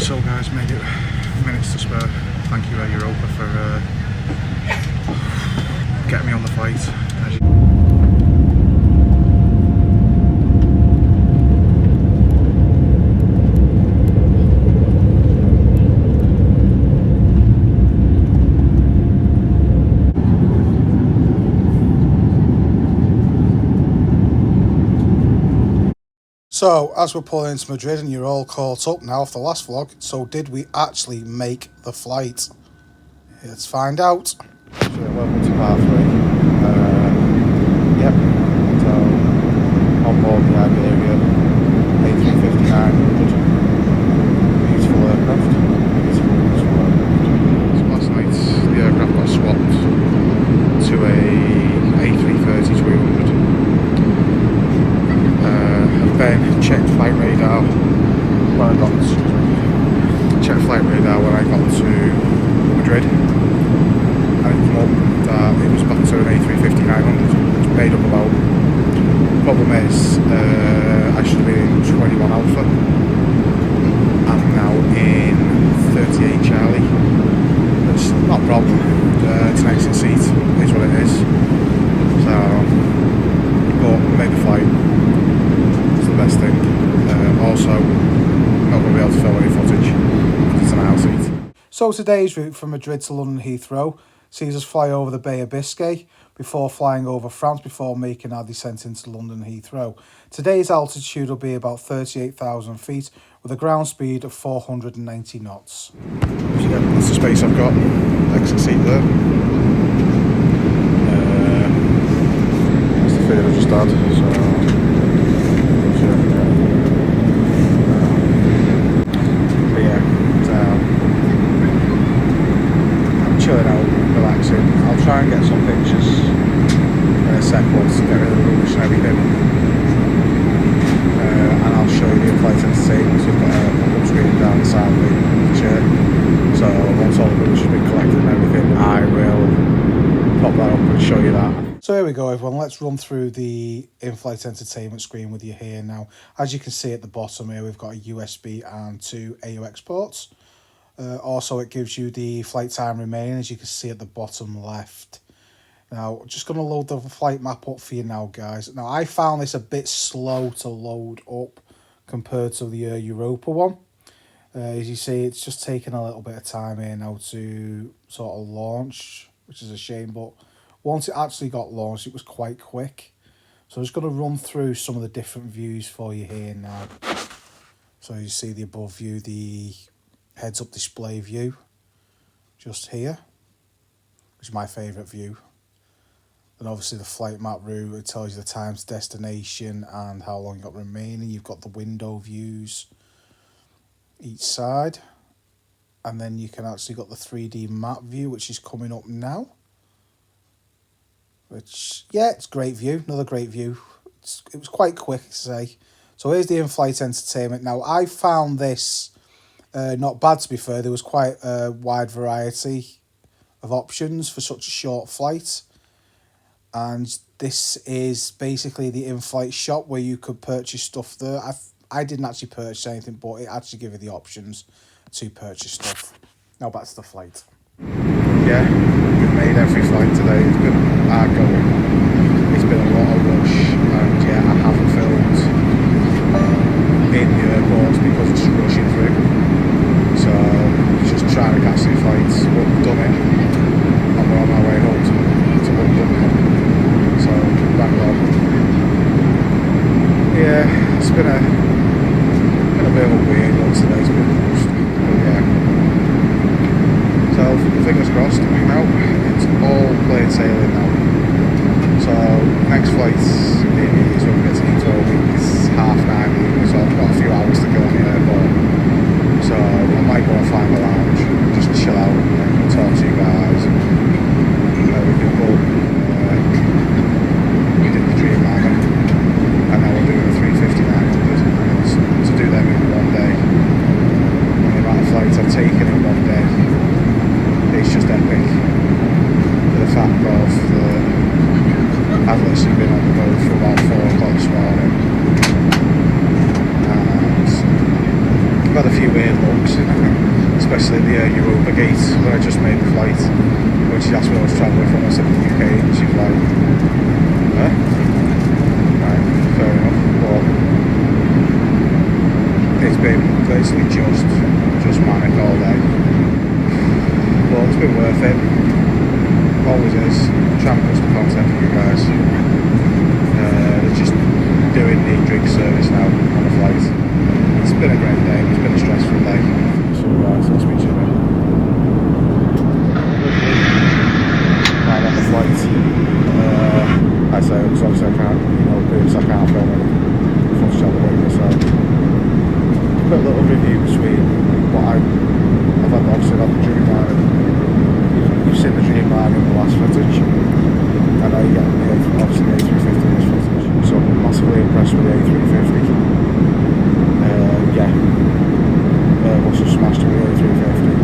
So guys, made it minutes to spare. Thank you Europa for getting me on the flight. So, as we're pulling into Madrid and you're all caught up now off the last vlog, so did we actually make the flight? Let's find out. So, welcome to part 3. Yep, so on board the Iberia A350-900. Beautiful aircraft. Beautiful aircraft. So last night the aircraft got swapped to a A330-300. Ben checked flight radar when I got to Madrid, and it came up that it was back to an A350-900. It's made up about. Problem is, I should have been in 21 Alpha. I'm now in 38 Charlie. It's not a problem. It's an exit seat. It's what it is. So, but we made the flight. Best thing. Also, not going to be able to film any footage because it's an aisle seat. So today's route from Madrid to London Heathrow sees us fly over the Bay of Biscay before flying over France before making our descent into London Heathrow. Today's altitude will be about 38,000 feet with a ground speed of 490 knots. That's the space I've got. Exit seat there. That's the figure I just had. So. Chilling out, relaxing. I'll try and get some pictures in a sec once to get rid of the rubbish and everything. And I'll show you the in-flight entertainment. So we've got a pop-up screen down the side of the chair. So once all the rubbish has been collected and everything, I will pop that up and show you that. So here we go everyone, let's run through the in-flight entertainment screen with you here now. As you can see at the bottom here, we've got a USB and 2 AUX ports. Also, it gives you the flight time remaining, as you can see at the bottom left. Now, just going to load the flight map up for you now, guys. Now, I found this a bit slow to load up compared to the Europa one. As you see, it's just taking a little bit of time here now to sort of launch, which is a shame. But once it actually got launched, it was quite quick. So I'm just going to run through some of the different views for you here now. So you see the above view, the heads-up display view, just here, which is my favourite view. And obviously the flight map route, it tells you the time to destination and how long you've got remaining. You've got the window views each side. And then you can actually got the 3D map view, which is coming up now. Which, yeah, it's a great view, another great view. It was quite quick to say. So here's the in-flight entertainment. Now, I found this not bad, to be fair. There was quite a wide variety of options for such a short flight. And this is basically the in-flight shop where you could purchase stuff there. I didn't actually purchase anything, but it actually gave you the options to purchase stuff. Now back to the flight. Yeah, we've made every flight today. It's been hard going. It's been a lot of rush. And yeah, I haven't filmed in the airports because it's just rushing through. So, just trying to catch some flights, but we've done it, and we're on our way home to London now. So, bang on. Yeah, it's been a bit of a weird one today, it's been rushed, but yeah. So, fingers crossed, now, it's all plain sailing now. So, next flight is when we get to Heathrow, it's 9:30, so I've got a few hours to go on the airport. So I might go and find a lounge, just chill out and talk to you guys and everything. But we did the Dreamliner, and now we're doing a 350-900, and to do them in one day. And the amount of flights I've taken in one day, it's just epic. The fact of I've literally been on obviously the Europa gate where I just made the flight, when she asked me where I was travelling from. I said the UK, and she was like, huh? Right, fair enough, but it's been basically just manic all day, but it's been worth it, always is. Trying to put some content for you guys. They're just doing the drink service now on the flight. It's been a great day, it's been a stressful day. So guys, let's meet you in. Right on the flight. I say, because obviously I can't, booze, I can't film any footage on the way, so quick little review between what I've had, obviously on the Dreamliner. You've seen the Dreamliner in the last footage. I know you're getting obviously the A350 in this footage, so I'm massively impressed with the A350. Yeah, Airbus have smashed it with the A350.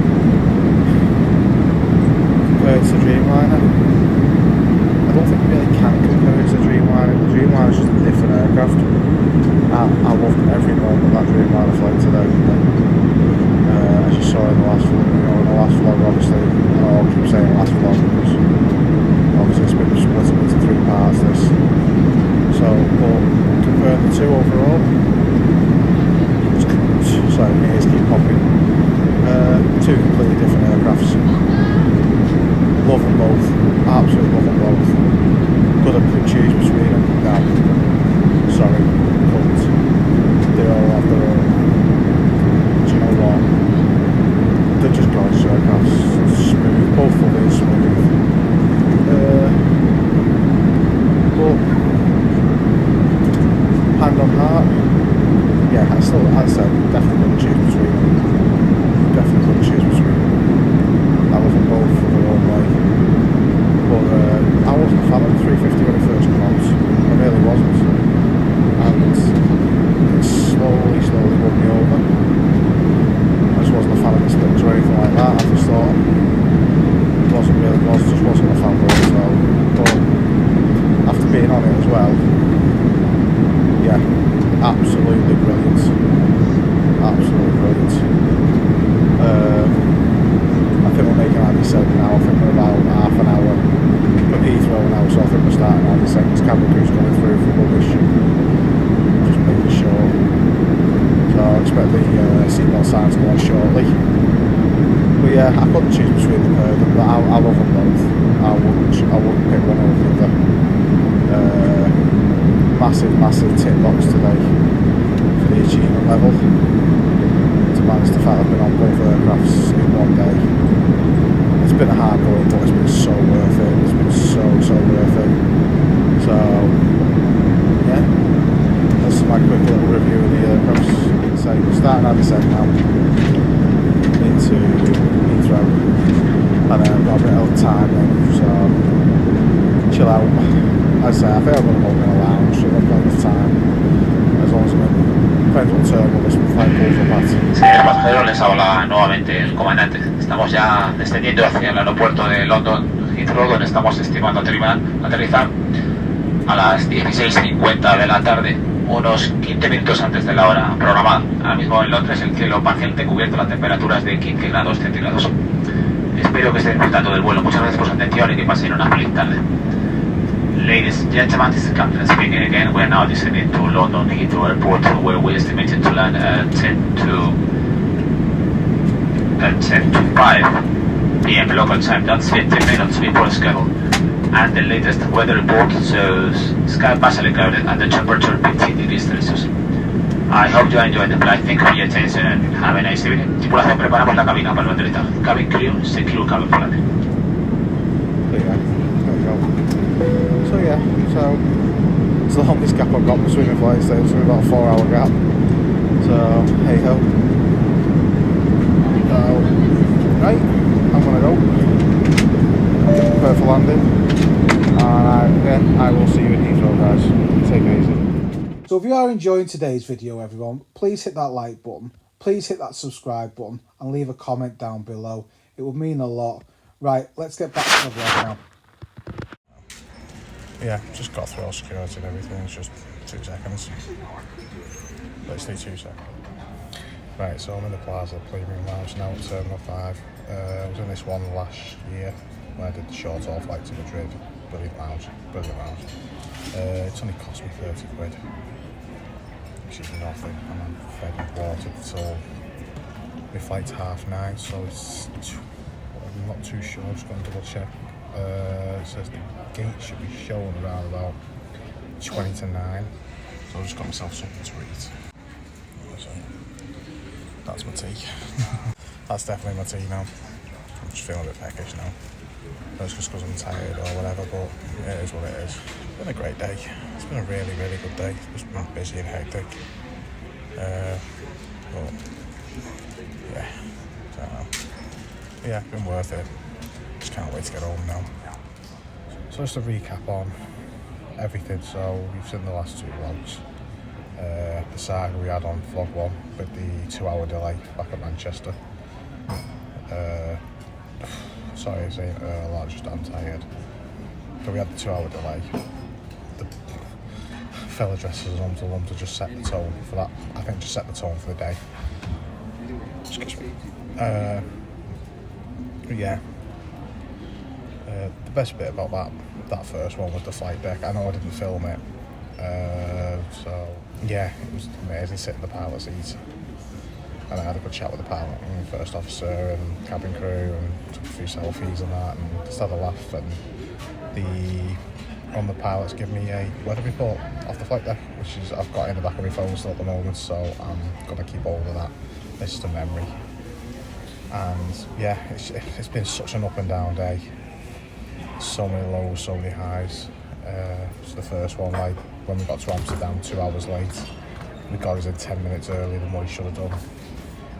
Compared to the Dreamliner, I don't think you really can compare it to the Dreamliner. The Dreamliner is just a different aircraft. I loved every moment of that Dreamliner flight today. As you saw in the last vlog, obviously, I'll keep saying last vlog because obviously it's been split up into 3 parts this. So, but compared the two overall, sorry, my ears keep popping. 2 completely different aircrafts. Love them both, absolutely love them both. Could I choose between them? No. Sorry, but they all have their own. Do you know what? They're just gorgeous aircrafts. Smooth, both fully smooth. But hand on heart, yeah, I'd say definitely couldn't choose between them. Definitely couldn't choose between them. I love them both for their own way. But I wasn't a fan of the 350 when it first came out. I really wasn't. And it slowly won me over. I just wasn't a fan of the splits or anything like that. I just thought just wasn't a fan of it. So, but after being on it as well, yeah, absolutely brilliant. Absolutely brilliant. I think we're making our descent now. I think we're about half an hour from Heathrow now, so I think we're starting our descent. This cabin crew's coming through for rubbish. Just making sure. So I expect the seatbelt signs to go on shortly. But yeah, I couldn't choose between the pair of them, but I love them both. I wouldn't pick one over the other. Massive tick box today for the achievement level. To manage the fact I've been on both aircrafts in one day. It's been a hard going, but it's been so worth it. It's been so worth it. So yeah, that's my quick little review of the aircrafts. So we're starting our descent now into Heathrow, and I've got a bit of time then, so chill out. As I say, I think I'm going to go in a lounge, so I've got enough time, as long as I'm in, depends what turbo this flight pulls up at. Sí, el pasajero les habla nuevamente el comandante. Estamos ya descendiendo hacia el aeropuerto de London Heathrow, donde estamos estimando aterrizar a las 16:50 de la tarde, unos 15 minutos antes de la hora programada. Ahora mismo en Londres el cielo parcialmente cubierto, la temperatura es de 15 grados centígrados. Espero que estén disfrutando del vuelo. Muchas gracias por su atención y que pasen una feliz tarde. Ladies and gentlemen, this is Captain speaking again. We are now descending to London Heathrow Airport, where we estimated to land at 10 to 5 p.m. local time. That's 15 minutes before schedule. And the latest weather report shows sky partially clouded and the temperature 15 degrees Celsius. I hope you are enjoying the flight. Thank you for your attention and have a nice evening. Tripulación, preparamos la cabina para el aterrizaje. Cabin crew, secure cabin for landing. So yeah, it's the longest gap I've got between the flights today, so about a 4-hour gap. So hey ho. Right, I'm gonna go. Prepare for landing, and I will see you in Heathrow, guys. Take it easy. So if you are enjoying today's video, everyone, please hit that like button, please hit that subscribe button, and leave a comment down below. It would mean a lot. Right, let's get back to the vlog now. Yeah, just got through all security and everything. It's just 2 seconds. Let's do 2 seconds. Right, so I'm in the Plaza Premium Lounge now at Terminal 5. I was in this one last year when I did the short haul flight to Madrid. Brilliant lounge, brilliant lounge. It's only cost me 30 quid, which is nothing, and I'm fed and watered till my flight's 9:30, so I'm not too sure, I'm just going to double check. It says the gate should be showing around about 20 to 9, so I just got myself something to eat. So, that's my tea. That's definitely my tea now. I'm just feeling a bit peckish now. That's just because I'm tired or whatever, but it is what it is. It's been a great day. It's been a really, really good day. It's been busy and hectic. But yeah, I don't know. But yeah, it's been worth it. Just can't wait to get home now. So just to recap on everything. So we've seen the last 2 vlogs. The saga we had on vlog 1 with the 2-hour delay back at Manchester. Sorry, I'm saying a lot, just I'm tired. So we had the 2-hour delay. The fella dressed as an Lump to just set the tone for that. I think just set the tone for the day. Excuse me. Yeah. The best bit about that first one was the flight deck. I know I didn't film it. So yeah, it was amazing sitting in the pilot seat. And I had a good chat with the pilot and first officer and cabin crew and took a few selfies and that and just had a laugh. And the pilots give me a weather report off the flight deck, which is I've got in the back of my phone still at the moment, so I'm gonna keep hold of that. It's just a memory. And yeah, it's been such an up and down day. So many lows, so many highs. So the first one, like when we got to Amsterdam 2 hours late, we got us in 10 minutes earlier than what we should have done.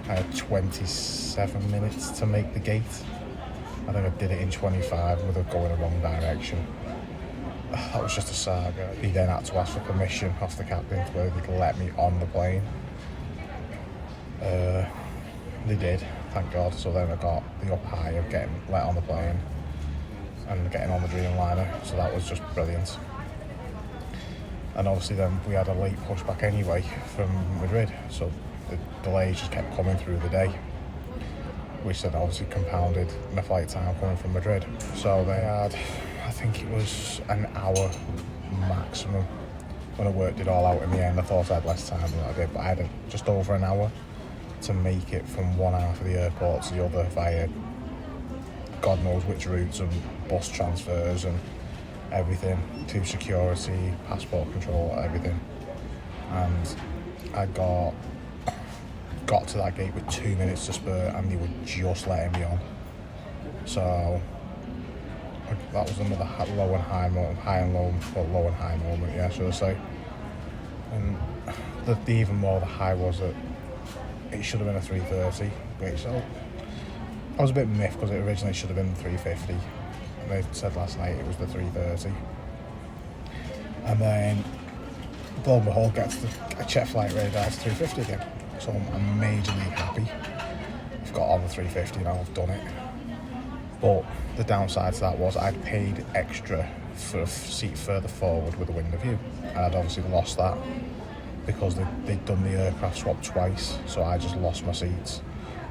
I had 27 minutes to make the gate. I think I did it in 25 with it going the wrong direction. That was just a saga. He then had to ask for permission off the captain whether they could let me on the plane. They did, thank God. So then I got the up high of getting let on the plane and getting on the Dreamliner, so that was just brilliant. And obviously then we had a late pushback anyway from Madrid, so the delays just kept coming through the day, which then obviously compounded my flight time coming from Madrid. So they had, I think it was an hour maximum. When I worked it all out in the end, I thought I had less time than I did, but I had just over an hour to make it from one half of the airport to the other via God knows which routes and bus transfers and everything, to security, passport control, everything. And I got to that gate with 2 minutes to spare and they were just letting me on. So that was another low and high moment, low and high moment, yeah, should I say. And the even more the high was that it should have been a 330, which I was a bit miffed because it originally should have been 350. And they said last night it was the 330. And then, lo and behold, gets a check flight radar to 350 again. So I'm majorly happy. I've got on the 350 now, I've done it. But the downside to that was I'd paid extra for a seat further forward with a window view. And I'd obviously lost that because they'd done the aircraft swap twice, so I just lost my seats.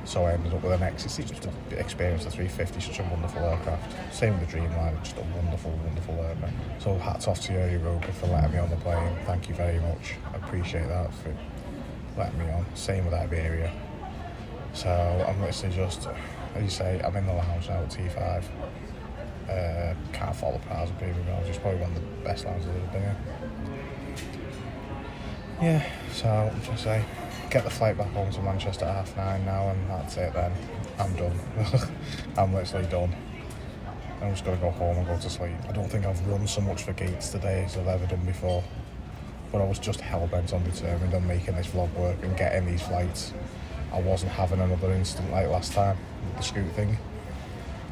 So I ended up with an exit seat. Just to experience the 350, such a wonderful aircraft. Same with the Dreamliner, just a wonderful, wonderful aircraft. So hats off to you, Europa, for letting me on the plane. Thank you very much. I appreciate that for letting me on. Same with Iberia. So I'm literally just, as you say, I'm in the lounge now at T5. Can't fault the Plaza Premium Lounge. It's probably one of the best lounges I've ever been in. Yeah, so just say, get the flight back home to Manchester at 9:30 now, and that's it then. I'm done. I'm literally done. I'm just going to go home and go to sleep. I don't think I've run so much for gates today as I've ever done before. But I was just hell-bent on determined on making this vlog work and getting these flights. I wasn't having another incident like last time with the scoot thing.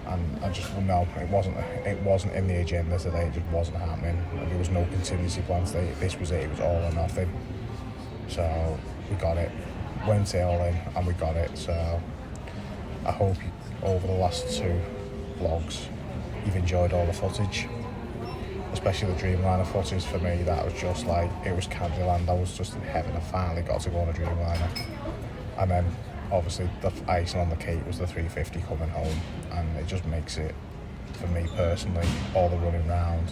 And I just, no, it wasn't in the agenda today, it just wasn't happening. There was no contingency plan today. This was it, it was all or nothing. So we got it, went it all in, and we got it. So I hope over the last 2 vlogs you've enjoyed all the footage, especially the Dreamliner footage. For me, that was just like, it was Candyland. I was just in heaven. I finally got to go on a Dreamliner. And then obviously the icing on the cake was the 350 coming home, and it just makes it, for me personally, all the running round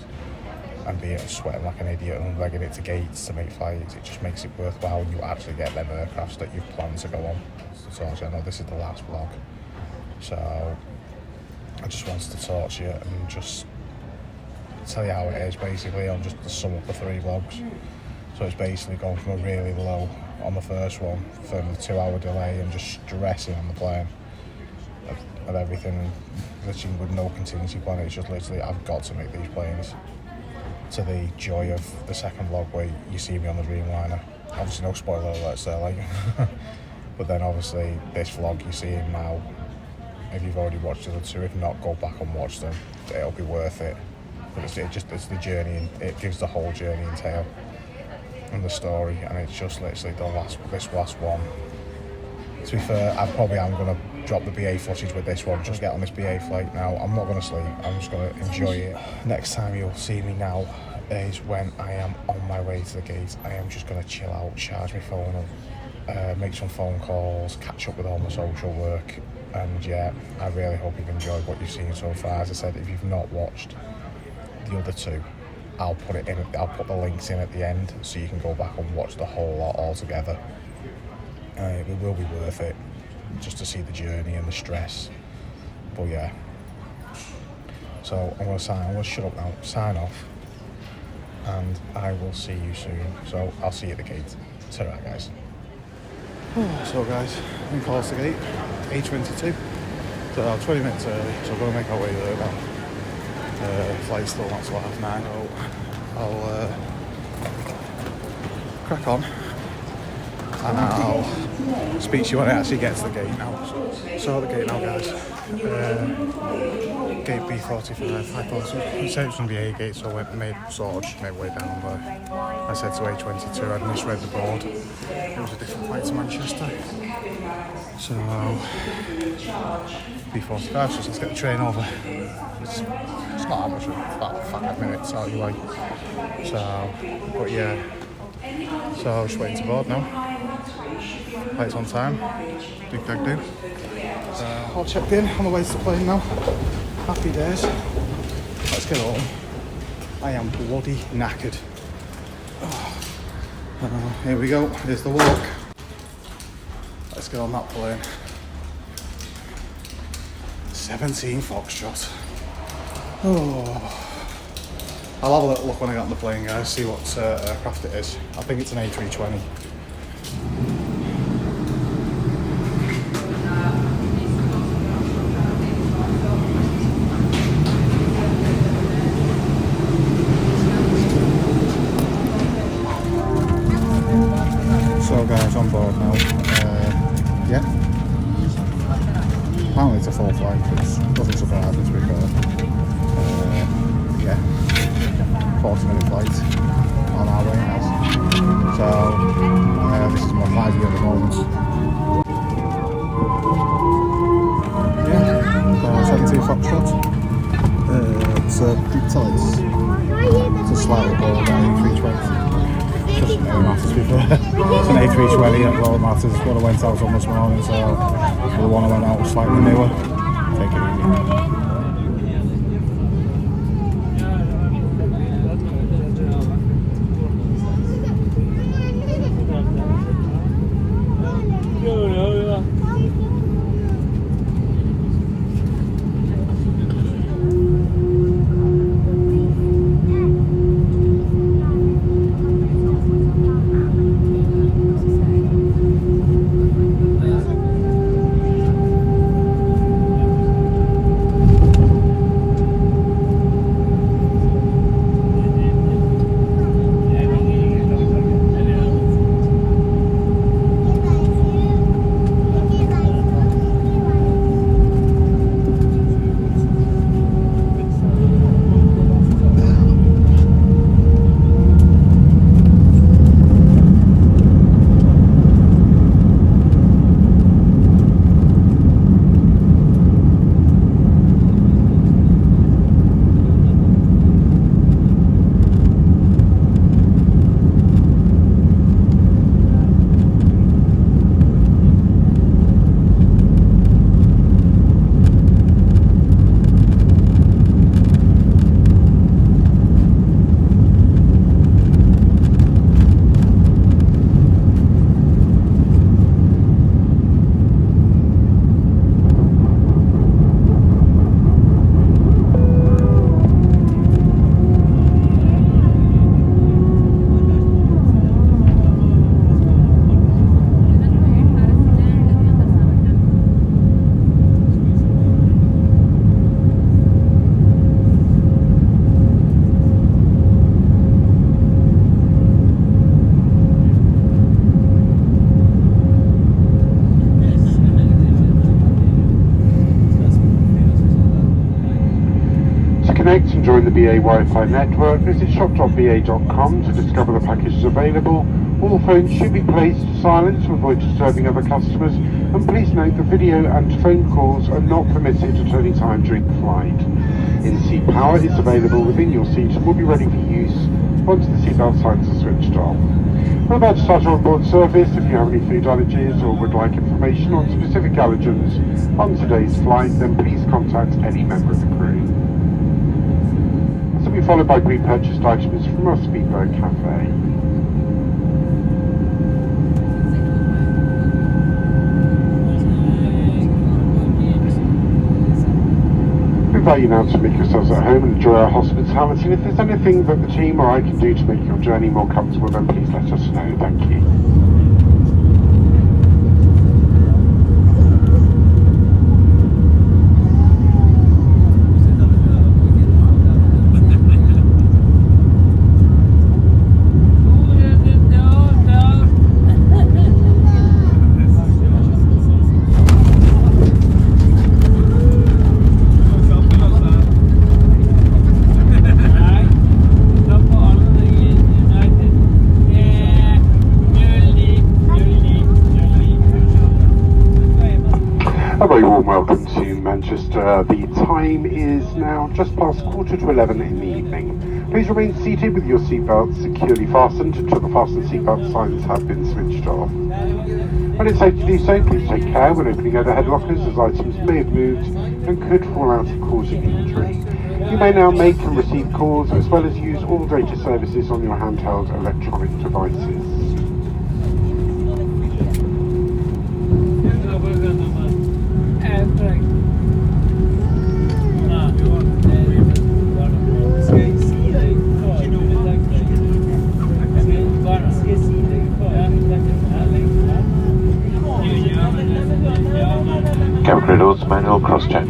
and being sweating like an idiot and legging it to gates to make flights, it just makes it worthwhile when you actually get them aircrafts that you've planned to go on. So I know this is the last vlog, so I just wanted to talk to you and just tell you how it is basically. I'll just sum up the 3 vlogs. So it's basically going from a really low on the first one, from the 2-hour delay and just stressing on the plane of everything, literally with no contingency plan. It's just literally, I've got to make these planes, to the joy of the second vlog where you see me on the Dreamliner. Obviously no spoiler alerts there, like. But then obviously this vlog you're seeing now, if you've already watched the other 2, if not, go back and watch them. It'll be worth it. But it's the journey, and it gives the whole journey and tale and the story, and it's just literally this last one. To be fair, I probably am going to drop the BA footage with this one, just get on this BA flight now. I'm not going to sleep, I'm just going to enjoy it. Next time you'll see me now is when I am on my way to the gate. I am just going to chill out, charge my phone up, make some phone calls, catch up with all my social work, and yeah, I really hope you've enjoyed what you've seen so far. As I said, if you've not watched the other 2, I'll put the links in at the end so you can go back and watch the whole lot all together. It will be worth it, just to see the journey and the stress. But yeah, so I'm going to shut up now, sign off, and I will see you soon. So I'll see you at the gate. Ta-ra, guys. So guys, I'm close to the gate, A22, so 20 minutes early, so I'm going to make our way there now. Flight's still not till 9:30, so I'll crack on and I'll speak to you when I actually get to the gate now. So at the gate now, guys, gate B45, I thought it said it was going to be A gate, so I went just made way down there. I said to A22, I'd misread the board, it was a different flight to Manchester. So B45, so let's get the train over. It's not that much, it's about 5 minutes out of your way. So, but yeah, so just waiting to board now. Flight's on time, big tag do. All checked in, on the way to the plane now. Happy days. Let's get home. I am bloody knackered. Here we go, here's the walk. Let's get on that plane. 17 Foxtrot. Oh. I'll have a little look when I get on the plane, guys, see what aircraft it is. I think it's an A320. So guys, on board now. Yeah. Apparently it's a full flight, which doesn't surprise me, to be fair. Yeah. 40-minute flight on our way now. So this is my 5 year at the moment. Yeah. 17 Foxtrot. It's a slightly lower than A320. Doesn't really matter, to be fair. It's an A320, that's all that matters. What I went out on this morning, so the one I went out was slightly newer. Take it easy. the BA Wi-Fi network, visit shop.ba.com to discover the packages available. All phones should be placed to silence to avoid disturbing other customers, and please note that video and phone calls are not permitted at any time during the flight. In-seat power is available within your seat and will be ready for use once the seatbelt signs are switched off. We're about to start our onboard service. If you have any food allergies or would like information on specific allergens on today's flight, then please contact any member of the crew. This will be followed by pre-purchased items from our Speedboat Cafe. We invite you now to make yourselves at home and enjoy our hospitality. And if there's anything that the team or I can do to make your journey more comfortable, then please let us know. Thank you. A very warm welcome to Manchester. The time is now just past 11:15 in the evening. Please remain seated with your seatbelts securely fastened until the fasten seatbelt signs have been switched off. When it's safe to do so, please take care when opening overhead lockers, as items may have moved and could fall out, causing injury. You may now make and receive calls as well as use all data services on your handheld electronic devices. Cabin doors, manual cross-check.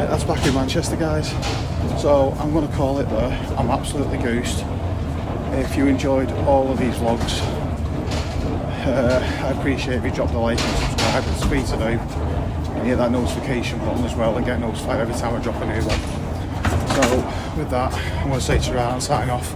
That's back in Manchester, guys, so I'm going to call it there. I'm absolutely goosed. If you enjoyed all of these vlogs, I appreciate if you drop the like and subscribe. It's free to do, and hit that notification button as well and get notified every time I drop a new one. So with that, I'm going to say to you and sign off.